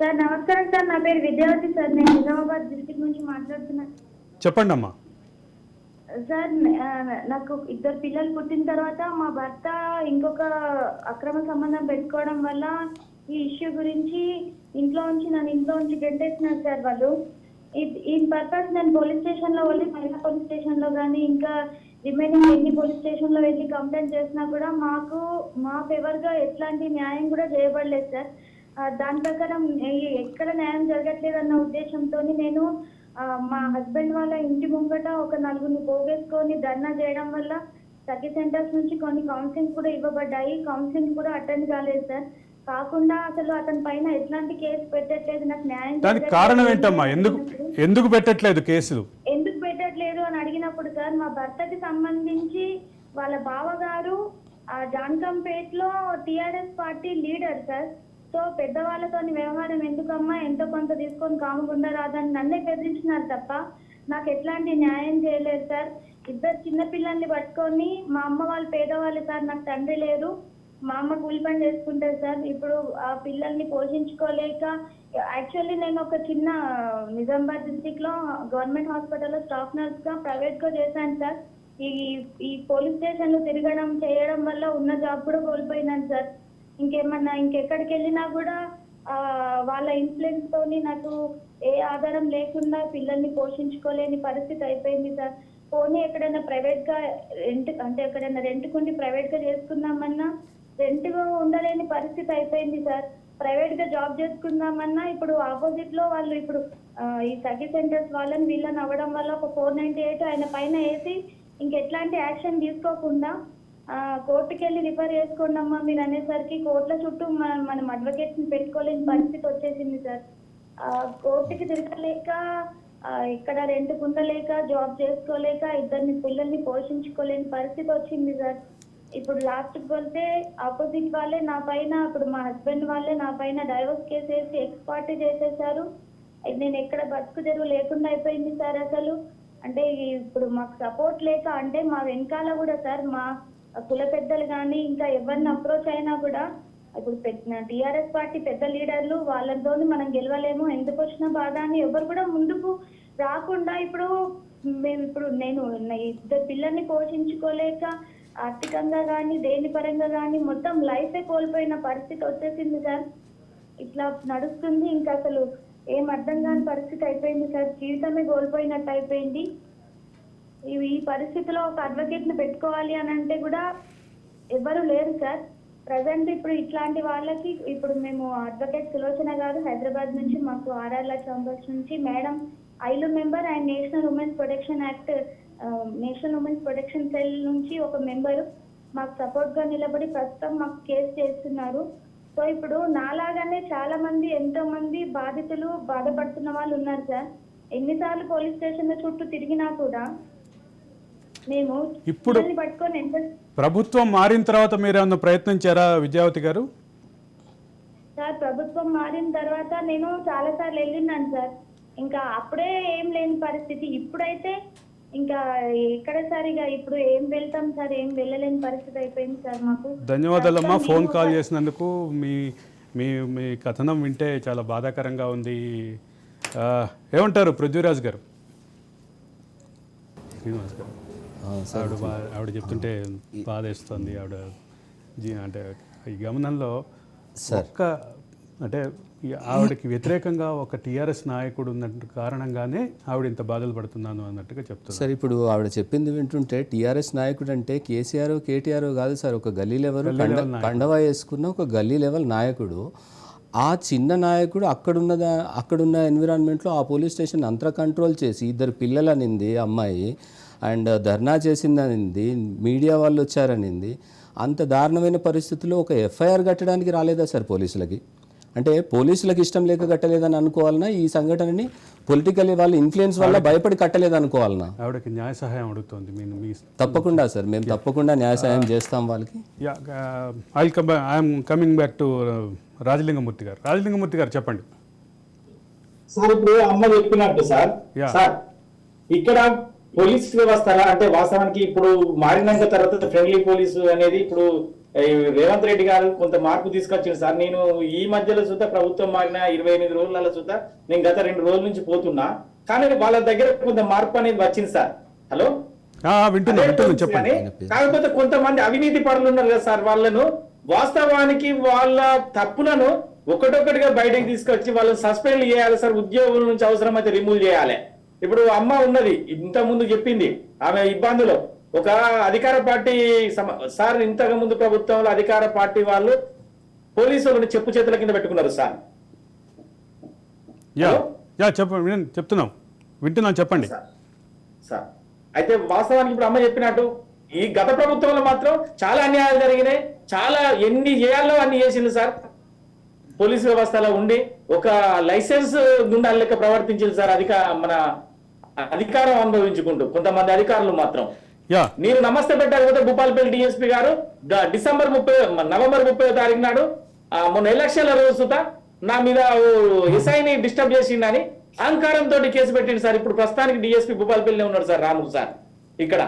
Sir నమస్కారం sir, నా పేరు విద్యావతి సార్. నేను నిజామాబాద్ డిస్ట్రిక్ట్ నుంచి మాట్లాడుతున్నాను. చెప్పండి అమ్మా. సార్ నాకు ఇద్దరు పిల్లలు పుట్టిన తర్వాత మా భర్త ఇంకొక అక్రమ సంబంధం పెట్టుకోవడం వల్ల ఈ ఇష్యూ గురించి నన్ను ఇంట్లో ఉంచి గెంటేసినారు సార్ వాళ్ళు. ఈ పర్పస్ నేను పోలీస్ స్టేషన్లో వెళ్ళి, మహిళా పోలీస్ స్టేషన్లో కానీ ఇంకా రిమైనింగ్ ఎన్ని పోలీస్ స్టేషన్లో వెళ్ళి కంప్లైంట్ చేసినా కూడా మా ఫేవర్గా ఎట్లాంటి న్యాయం కూడా చేయబడలేదు సార్. దాని ప్రకారం ఎక్కడ న్యాయం జరగట్లేదు అన్న ఉద్దేశంతో నేను మా హస్బెండ్ వాళ్ళ ఇంటి ముంగట ఒక నలుగురిని పోగేసుకొని ధర్నా చేయడం వల్ల సఖీ సెంటర్స్ నుంచి కొన్ని కౌన్సిలింగ్ కూడా ఇవ్వబడ్డాయి. కౌన్సిలింగ్ కూడా అటెండ్ కాలేదు సార్. కాకుండా అసలు అతని పైన ఎట్లాంటి కేసు పెట్టట్లేదు. నాకు న్యాయం దానికి కారణం ఏంటమ్మా? ఎందుకు పెట్టట్లేదు కేసులు? ఎందుకు పెట్టట్లేదు అని అడిగినప్పుడు సార్, మా భర్తకి సంబంధించి వాళ్ళ బావగారు జాన్కంపేట్లో TRS party leader sir. So పెద్దవాళ్ళతో వ్యవహారం ఎందుకమ్మా, ఎంతో కొంత తీసుకొని కాముకుండా రాదని నన్నే బెదిరించినారు తప్ప నాకు ఎట్లాంటి న్యాయం చేయలేదు సార్. ఇద్దరు చిన్నపిల్లల్ని పట్టుకొని, మా అమ్మ వాళ్ళు పేదవాళ్ళు సార్, నాకు తండ్రి లేరు, మా అమ్మ కూలి పని చేసుకుంటారు సార్. ఇప్పుడు ఆ పిల్లల్ని పోషించుకోలేక యాక్చువల్లీ నేను ఒక చిన్న నిజామాబాద్ డిస్టిక్ లో గవర్నమెంట్ హాస్పిటల్లో స్టాఫ్ నర్స్ గా ప్రైవేట్ గా చేశాను సార్. ఈ పోలీస్ స్టేషన్లు తిరగడం చేయడం వల్ల ఉన్న జాబ్ కూడా కోల్పోయినాను సార్. ఇంకెక్కడికి వెళ్ళినా కూడా వాళ్ళ ఇన్ఫ్లుయెన్స్ తోని నాకు ఏ ఆధారం లేకుండా పిల్లల్ని పోషించుకోలేని పరిస్థితి అయిపోయింది సార్. పోనీ ఎక్కడైనా ప్రైవేట్ గా ఎక్కడైనా రెంట్కుండి ప్రైవేట్ గా చేసుకుందామన్నా రెంట్ ఉండలేని పరిస్థితి అయిపోయింది సార్. ప్రైవేట్ గా జాబ్ చేసుకుందామన్నా ఇప్పుడు ఆపోజిట్ లో వాళ్ళు ఇప్పుడు ఈ సఖీ సెంటర్స్ వీళ్ళని అవ్వడం వల్ల ఒక 498 ఆయన పైన వేసి ఇంకెట్లాంటి యాక్షన్ తీసుకోకుండా కోర్టుకి వెళ్ళి రిఫర్ చేసుకోండి అమ్మా మీరు అనేసరికి కోర్టుల చుట్టూ మనం అడ్వకేట్స్ ని పెట్టుకోలేని పరిస్థితి వచ్చేసింది సార్. కోర్టుకి తిరగలేక, ఇక్కడ రెంట్కు ఉండలేక, జాబ్ చేసుకోలేక, ఇద్దరిని పిల్లల్ని పోషించుకోలేని పరిస్థితి వచ్చింది సార్. ఇప్పుడు లాస్ట్కి వెళ్తే ఆపోజిట్ వాళ్ళే నా పైన, ఇప్పుడు మా హస్బెండ్ వాళ్ళే నా పైన డైవర్స్ కేసు వేసి ఎక్స్పార్టీ చేసేసారు. నేను ఎక్కడ బతుకు తెరువు లేకుండా అయిపోయింది సార్. అసలు అంటే ఇప్పుడు మాకు సపోర్ట్ లేక, అంటే మా వెనకాల కూడా సార్ మా కుల పెద్దలు కానీ ఇంకా ఎవరిని అప్రోచ్ అయినా కూడా ఇప్పుడు టిఆర్ఎస్ పార్టీ పెద్ద లీడర్లు వాళ్ళతో మనం గెలవలేము, ఎందుకు వచ్చిన బాధ అని ఎవరు కూడా ముందుకు రాకుండా నేను ఇద్దరు పిల్లల్ని పోషించుకోలేక ఆర్థికంగా కానీ దేని పరంగా కానీ మొత్తం లైఫే కోల్పోయిన పరిస్థితి వచ్చేసింది సార్. ఇట్లా నడుస్తుంది. ఇంకా అసలు ఏం అర్థం కాని పరిస్థితి అయిపోయింది సార్. జీవితమే కోల్పోయినట్టు అయిపోయింది. ఈ పరిస్థితిలో ఒక అడ్వకేట్ ని పెట్టుకోవాలి అని అంటే కూడా ఎవరు లేరు సార్. ప్రజెంట్ ఇప్పుడు ఇట్లాంటి వాళ్ళకి ఇప్పుడు మేము అడ్వకేట్ సులోచన గారు హైదరాబాద్ నుంచి, మాకు ఆర్ఆర్ల ఛాంబర్స్ నుంచి మేడం ఐలు member and national women's protection act, national women's protection cell నుంచి ఒక మెంబరు మాకు సపోర్ట్ గా నిలబడి ప్రస్తుతం మాకు కేసు చేస్తున్నారు. సో ఇప్పుడు నాలాగానే చాలా మంది, ఎంతో మంది బాధితులు, బాధపడుతున్న వాళ్ళు ఉన్నారు సార్. ఎన్నిసార్లు పోలీస్ స్టేషన్ల చుట్టూ తిరిగినా కూడా మేము ఇప్పుడు పట్టుకొని ప్రభుత్వం మారిన తర్వాత మీరు ఏమన్నా ప్రయత్నించారా విద్యావతి గారు? సార్ ప్రభుత్వం మారిన తర్వాత నేను చాలా సార్లు వెళ్ళినాను సార్. ఇంకా అప్పుడే ఏం లేని పరిస్థితి. ఇప్పుడైతే ఇంకా ఎక్కడ సార్, ఇక ఇప్పుడు ఏం వెళ్తాం సార్, ఏం వెళ్ళలేని పరిస్థితి అయిపోయింది సార్ మాకు. ధన్యవాదాలమ్మా ఫోన్ కాల్ చేసినందుకు. మీ మీ మీ కథనం వింటే చాలా బాధాకరంగా ఉంది. ఏమంటారు పృథ్వీరాజ్ గారు? శ్రీనివాస్ గారు, ఆవిడ చెప్తుంటే బాధ వేస్తుంది. అంటే ఈ గమనంలో అంటే ఆవిడకి వ్యతిరేకంగా ఒక టీఆర్ఎస్ నాయకుడు ఉన్న కారణంగానే ఆవిడ ఇంత బాధలు పడుతున్నాను అన్నట్టుగా చెప్తారు సార్. ఇప్పుడు ఆవిడ చెప్పింది వింటుంటే టీఆర్ఎస్ నాయకుడు అంటే కేసీఆర్ కేటీఆర్ కాదు సార్, ఒక గల్లీ లెవెల్ కండవా వేసుకున్న ఒక గల్లీ లెవెల్ నాయకుడు. ఆ చిన్న నాయకుడు అక్కడున్న ఎన్విరాన్మెంట్లో ఆ పోలీస్ స్టేషన్ అంతా కంట్రోల్ చేసి ఇద్దరు పిల్లలనింది అమ్మాయి, అండ్ ధర్నా చేసిందనింది, మీడియా వాళ్ళు వచ్చారనింది. అంత దారుణమైన పరిస్థితుల్లో ఒక ఎఫ్ఐఆర్ కట్టడానికి రాలేదా సార్ పోలీసులకి? అంటే పోలీసులకు ఇష్టం లేక కట్టలేదని అనుకోవాలన్నా, ఈ సంఘటనని పొలిటికల్ వాళ్ళ ఇన్ఫ్లుయెన్స్ వల్ల భయపడి కట్టలేదనుకోవాలన్నా? ఆవిడకి న్యాయ సహాయం అడుగుతుంది. తప్పకుండా సార్, మేము తప్పకుండా న్యాయ సహాయం చేస్తాం వాళ్ళకి. I'm coming back to Rajalinga Murthy గారు. రాజలింగమూర్తి గారు చెప్పండి సార్. ఇప్పుడు అమ్మ చెప్పినట్టు సార్, ఇక్కడ పోలీస్ వ్యవస్థ అంటే వాస్తవానికి ఇప్పుడు మారినంత తర్వాత ఫ్రెండ్లీ పోలీసు అనేది ఇప్పుడు ఈ రేవంత్ రెడ్డి గారు కొంత మార్పు తీసుకొచ్చింది సార్. నేను ఈ మధ్యలో చూద్దా ప్రభుత్వం మారిన 28 రోజులలో చూద్దా నేను గత 2 రోజుల నుంచి పోతున్నా, కానీ వాళ్ళ దగ్గర కొంత మార్పు అనేది వచ్చింది సార్. హలో వింటున్నా చెప్పండి. కాకపోతే కొంతమంది అవినీతి పరులు ఉన్నారు కదా సార్, వాళ్ళను వాస్తవానికి వాళ్ళ తప్పులను ఒకటొకటిగా బయటకు తీసుకొచ్చి వాళ్ళని సస్పెండ్ చేయాలి సార్. ఉద్యోగుల నుంచి అవసరమైతే రిమూవ్ చేయాలి. ఇప్పుడు అమ్మ ఉన్నది, ఇంత ముందు చెప్పింది ఆమె ఇబ్బందులు. ఒక అధికార పార్టీ సార్, ఇంతకు ముందు ప్రభుత్వంలో అధికార పార్టీ వాళ్ళు పోలీసు వాళ్ళని చెప్పు చేతుల కింద పెట్టుకున్నారు సార్. చెప్తున్నాం, వింటున్నాం, చెప్పండి సార్. అయితే వాస్తవానికి ఇప్పుడు అమ్మ చెప్పినట్టు ఈ గత ప్రభుత్వంలో మాత్రం చాలా అన్యాయాలు జరిగినాయి. చాలా ఎన్ని చేయాలో అన్ని చేసింది సార్. పోలీసు వ్యవస్థలో ఉండి ఒక లైసెన్స్ గుండా లెక్క ప్రవర్తించింది సార్. మన అధికారం అనుభవించుకుంటూ కొంతమంది అధికారులు మాత్రం. నేను నమస్తే పెట్టకపోతే భూపాలపల్లి డిఎస్పీ గారు నవంబర్ 30వ తారీఖు నాడు మొన్న ఎలక్షన్ల రోజు నా మీద ఎస్ఐని డిస్టర్బ్ చేసిండని అహంకారంతో కేసు పెట్టింది సార్. ఇప్పుడు ప్రస్తుతానికి డిఎస్పీ భూపాలపల్లి ఉన్నాడు సార్, రాము సార్. ఇక్కడ